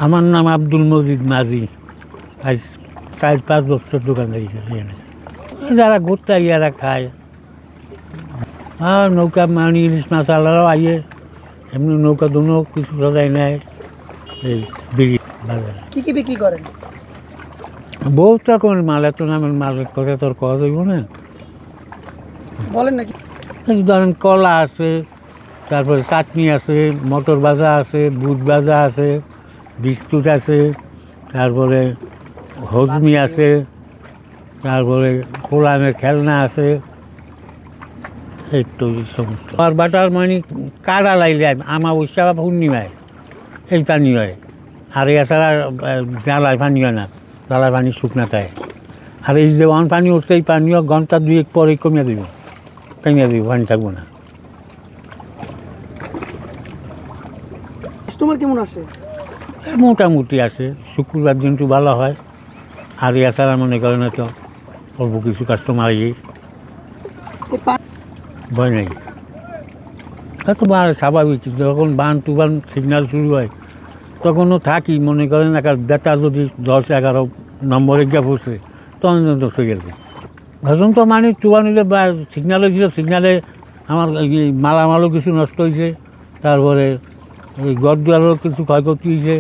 আমার নাম আব্দুল মজিদ মাঝি। আজ 4-5 বছর দোকানদারি করি এখানে। যারা ঘুরতে এরা খায়। আর নৌকা মানে ইলিশ মাছ আলারাও আইয়ে এমনি নৌকা দুনো কিছু সদাই নেয় এই বিড়ি বাজারে। কি বিক্রি করেন? বহুত রকমের মাল, এত নামের মালের কথা তোর কওয়া যাইব না। বলেন নাকি? এই ধরেন কলা আছে, তারপরে চাটনি আছে, মটর ভাজা আছে, বুট ভাজা আছে, বিস্কুট আছে, তারপরে হজমি আছে, তারপরে পোলামের খেলনা আছে, এই তো এই সমস্ত। আর বাটার মানে কাড়া লাইলে আমাবস্যা বা পূর্ণিমায় এই পানি হয়। আর এছাড়া জ্বালায় পানি হয় না, জ্বালায় পানি শুকনা থাকে। আর এই যে অন পানি উঠছে এই পানিও ঘন্টা 2 পরে কমিয়ে দেব, পানি থাকবো না। কাস্টমার কেমন আসে? মোটামুটি আসে, শুক্রবার দিনটু ভালো হয়। আর এছাড়া মনে করেন তো অল্প কিছু কাস্টমার ভয় নেই। এত স্বাভাবিক, যখন বান টুবান সিগন্যাল শুরু হয় তখনও থাকি। মনে করেন একটা বেতা যদি 10-11 নম্বরে গিয়ে পড়ছে তখন তো সে গেছে। এখন তো মানে টুবান বা সিগন্যাল হয়েছিল, সিগন্যালে আমার মালামালও কিছু নষ্ট হয়েছে, তারপরে এই ঘর দুয়ারও কিছু ক্ষয়ক্ষতি হয়েছে।